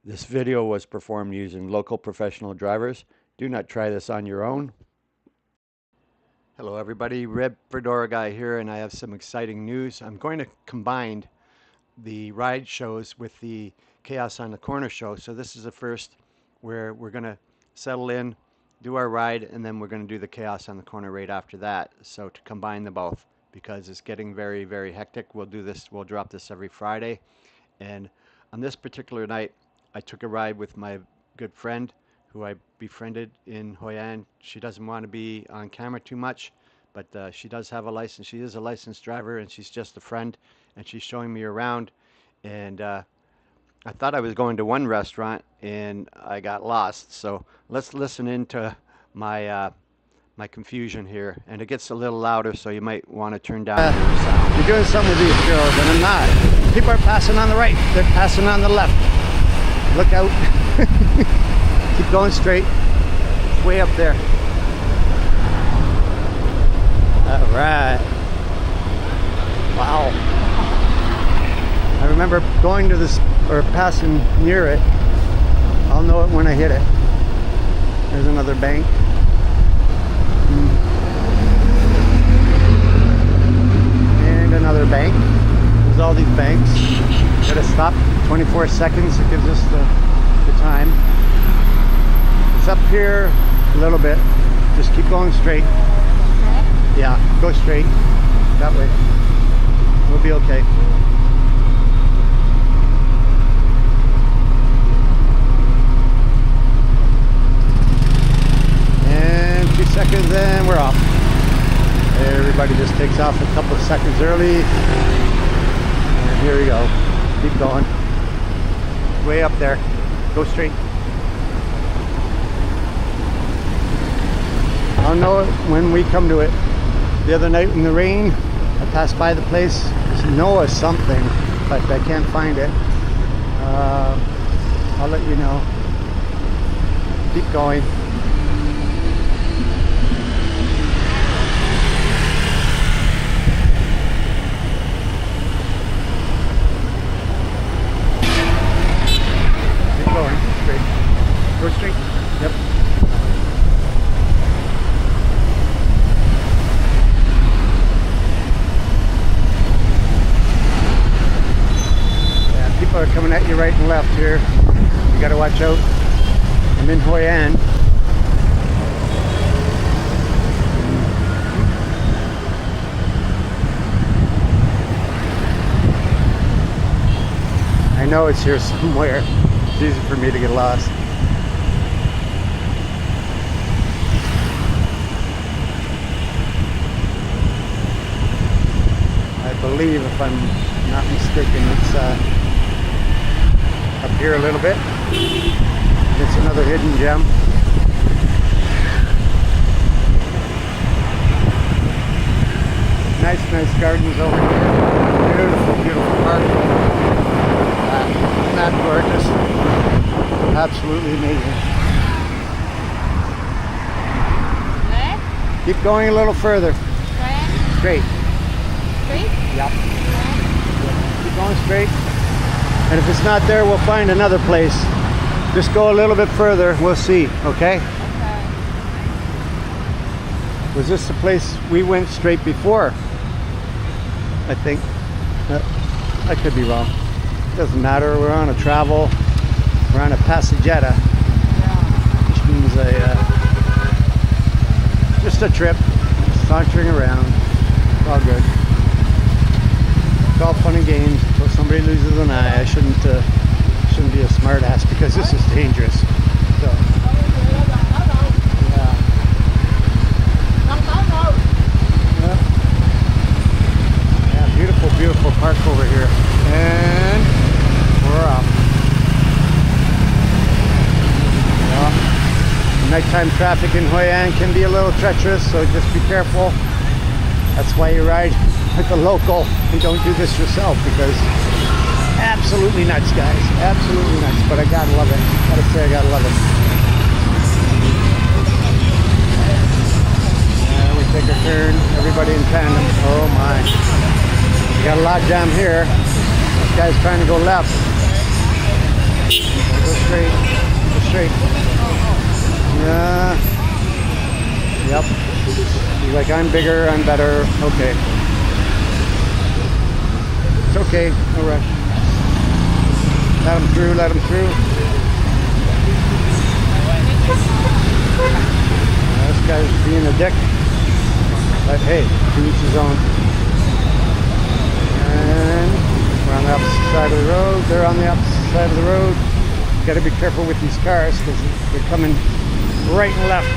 This video was performed using local professional drivers. Do not try this on your own. Hello everybody, Red Fedora Guy here, and I have some exciting news. I'm going to combine the ride shows with the Chaos on the Corner show. So this is the first where we're going to settle in, do our ride, and then we're going to do the Chaos on the Corner right after that. So to combine them both, because it's getting very, very hectic. We'll drop this every Friday. And on this particular night, I took a ride with my good friend who I befriended in Hoi An. She doesn't want to be on camera too much, but she does have a license. She is a licensed driver, and she's just a friend, and she's showing me around. And I thought I was going to one restaurant, and I got lost. So let's listen into my my confusion here, and it gets a little louder, so you might want to turn down your sound. You're doing something with these girls, and I'm not. People are passing on the right, they're passing on the left. Look out. Keep going straight. It's way up there. All right. Wow. I remember going to this, or passing near it. I'll know it when I hit it. There's another bank. And another bank. There's all these banks. Gotta stop 24 seconds. It gives us the time. It's up here a little bit. Just keep going straight. Yeah, go straight. That way. We'll be okay. And 2 seconds and we're off. Everybody just takes off a couple of seconds early. And here we go. Keep going. Way up there. Go straight. I'll know it when we come to it. The other night in the rain, I passed by the place. It's Noah something, but I can't find it. I'll let you know. Keep going. Go straight. Yep. Yeah, people are coming at you right and left here. You gotta watch out. I'm in Hoi An. I know it's here somewhere. It's easy for me to get lost. I believe, if I'm not mistaken, it's up here a little bit. It's another hidden gem. Nice gardens over here. Beautiful park. Isn't that gorgeous? Absolutely amazing. Left? Keep going a little further. Right? Straight. Straight? Yep. Keep going straight. And if it's not there, we'll find another place. Just go a little bit further. We'll see. Okay? Okay. Was this the place we went straight before? I think. I could be wrong. Doesn't matter. We're on a travel. We're on a passegetta, which means just a trip, sauntering around. It's all good. It's all fun and games until somebody loses an eye. I shouldn't be a smart ass because this is dangerous. So, yeah, beautiful park over here, and we're off. Nighttime traffic in Hoi An can be a little treacherous, so just be careful. That's why you ride with a local and don't do this yourself, because absolutely nuts, guys. Absolutely nuts. But I gotta love it. Gotta say, I gotta love it. And we take a turn. Everybody in tandem. Oh my. We got a log jam here. This guy's trying to go left. Go straight. Yeah. Yep. He's like, I'm bigger, I'm better. Okay. It's okay, no rush. Let him through, let him through. This guy's being a dick. But hey, to each his own. And we're on the opposite side of the road. They're on the opposite side of the road. Got to be careful with these cars because they're coming right and left.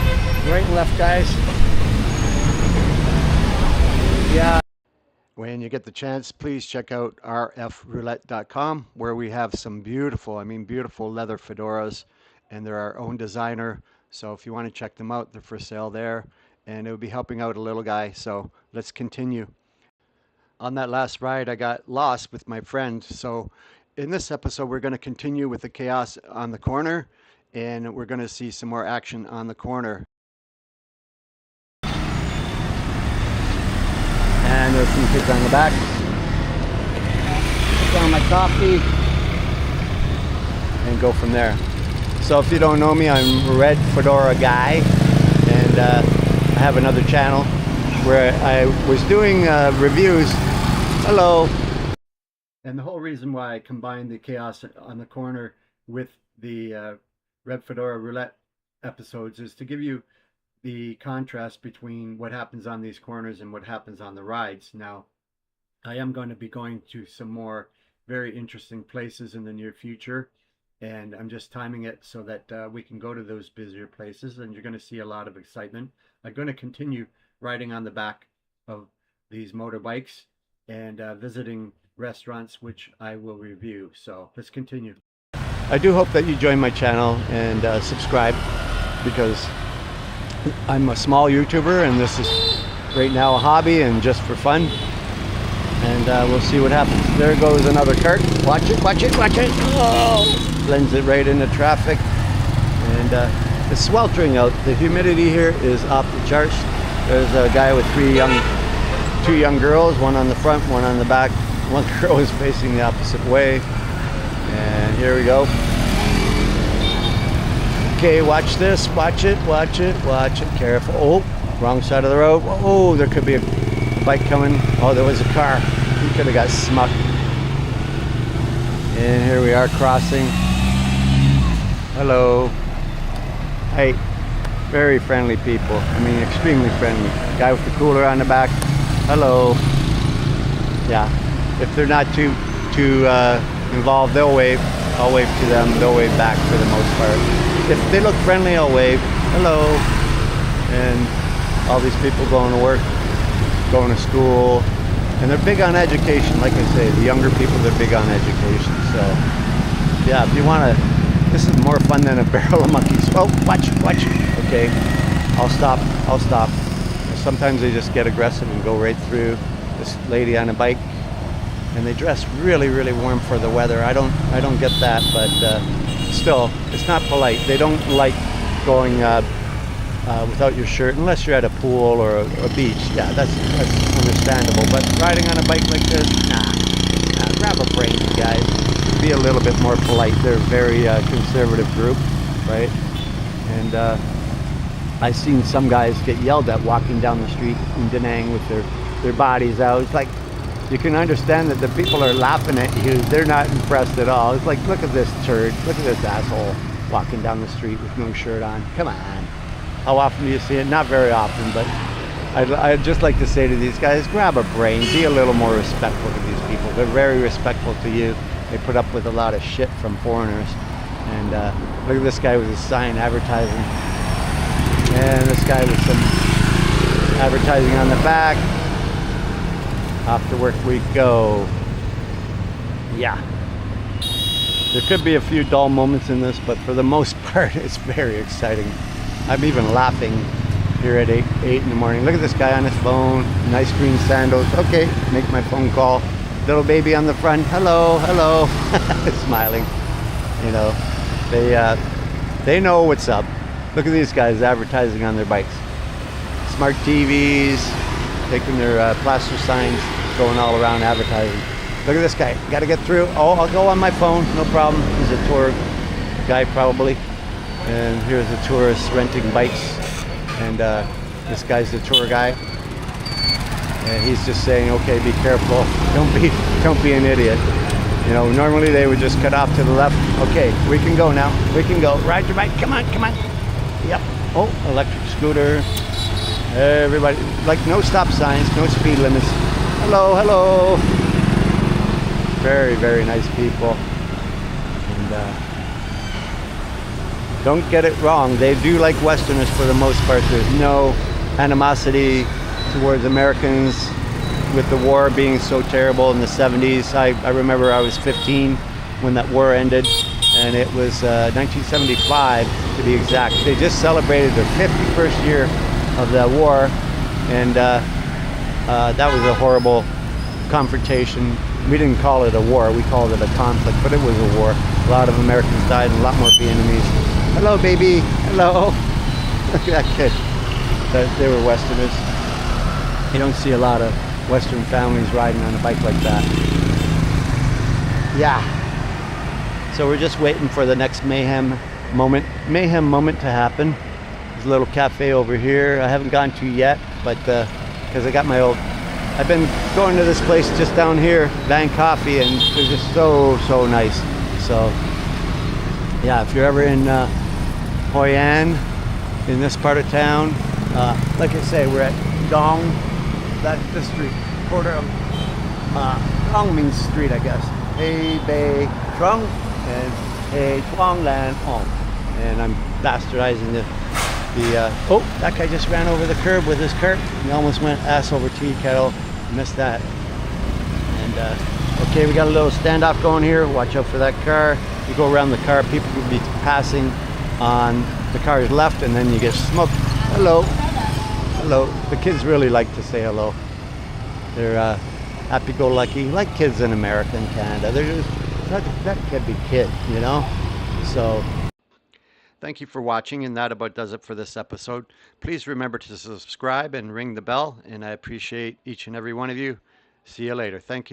Right and left, guys. Yeah. When you get the chance, please check out rfroulette.com where we have some beautiful, beautiful leather fedoras, and they're our own designer. So if you want to check them out, they're for sale there, and it would be helping out a little guy. So let's continue. On that last ride, I got lost with my friend. So in this episode, we're going to continue with the chaos on the corner, and we're going to see some more action on the corner. And there's some kids on the back. Put down my coffee and go from there. So if you don't know me, I'm Red Fedora Guy, and I have another channel where I was doing reviews. Hello. And the whole reason why I combined the chaos on the corner with the Red Fedora Roulette episodes is to give you the contrast between what happens on these corners and what happens on the rides. Now, I am going to be going to some more very interesting places in the near future, and I'm just timing it so that we can go to those busier places, and you're going to see a lot of excitement. I'm going to continue riding on the back of these motorbikes and visiting restaurants, which I will review. So let's continue. I do hope that you join my channel and subscribe, because I'm a small YouTuber and this is right now a hobby and just for fun. And we'll see what happens. There goes another cart. Watch it, watch it, watch it. Oh! Blends it right into traffic. And it's sweltering out. The humidity here is off the charts. There's a guy with two young girls, one on the front, one on the back. One girl is facing the opposite way. And here we go. Okay, watch this, watch it, watch it, watch it, careful. Oh, wrong side of the road. Oh, there could be a bike coming. Oh, there was a car. He could have got smucked. And here we are crossing. Hello. Hey, very friendly people. Extremely friendly. Guy with the cooler on the back. Hello. Yeah, if they're not too involved, they'll wave. I'll wave to them. They'll wave back for the most part. If they look friendly, I'll wave. Hello. And all these people going to work, going to school, and they're big on education. Like I say, the younger people, they're big on education. So yeah, if you want to, this is more fun than a barrel of monkeys. Oh, watch, watch. Okay, I'll stop. Sometimes they just get aggressive and go right through this lady on a bike, and they dress really, really warm for the weather. I don't get that, but still, it's not polite. They don't like going without your shirt unless you're at a pool or a beach. Yeah, that's understandable. But riding on a bike like this, nah, grab a break, you guys. Be a little bit more polite. They're a very conservative group, right? And I've seen some guys get yelled at walking down the street in Da Nang with their bodies out. It's like, you can understand that the people are laughing at you. They're not impressed at all. It's like, look at this turd. Look at this asshole walking down the street with no shirt on. Come on. How often do you see it? Not very often, but I'd just like to say to these guys, grab a brain. Be a little more respectful to these people. They're very respectful to you. They put up with a lot of shit from foreigners. And look at this guy with his sign advertising. And this guy with some advertising on the back. Off to work we go. Yeah. There could be a few dull moments in this, but for the most part, it's very exciting. I'm even laughing here at 8 in the morning. Look at this guy on his phone. Nice green sandals. Okay, make my phone call. Little baby on the front. Hello, hello. Smiling. You know, they know what's up. Look at these guys advertising on their bikes. Smart TVs, taking their plaster signs, going all around advertising. Look at this guy. Got to get through. Oh, I'll go on my phone. No problem. He's a tour guy probably. And here's the tourists renting bikes, and this guy's the tour guy, and he's just saying, okay, be careful, don't be an idiot. You know, normally they would just cut off to the left. Okay, we can go now, we can go, ride your bike, come on. Yep. Oh, electric scooter. Everybody, like, no stop signs, no speed limits. Hello. Very, very nice people. And don't get it wrong, they do like Westerners for the most part. There's no animosity towards Americans with the war being so terrible in the 70s. I remember I was 15 when that war ended, and it was 1975 to be exact. They just celebrated their 51st year of the war, and that was a horrible confrontation. We didn't call it a war, we called it a conflict, but it was a war. A lot of Americans died and a lot more Vietnamese. Hello, baby. Hello. Look at that kid. They were Westerners. You don't see a lot of Western families riding on a bike like that. Yeah. So we're just waiting for the next mayhem moment to happen. There's a little cafe over here I haven't gone to yet, but because I got my old, I've been going to this place just down here, Van Coffee, and it's just so nice. So yeah, if you're ever in Hoi An, in this part of town, like I say, we're at Dong, that's the street, corner of Dong means street, I guess. Hey Bei Trung and Hey Tuong Lan Ong. And I'm bastardizing the oh, that guy just ran over the curb with his cart. He almost went ass over tea kettle. Missed that. And okay, we got a little standoff going here. Watch out for that car. You go around the car, people will be passing on the car's left, and then you get smoked. Hello. The kids really like to say hello. They're happy-go-lucky, like kids in America and Canada. They're just, that kid be kid, you know? So Thank you for watching, and that about does it for this episode. Please remember to subscribe and ring the bell, and I appreciate each and every one of you. See you later. Thank you.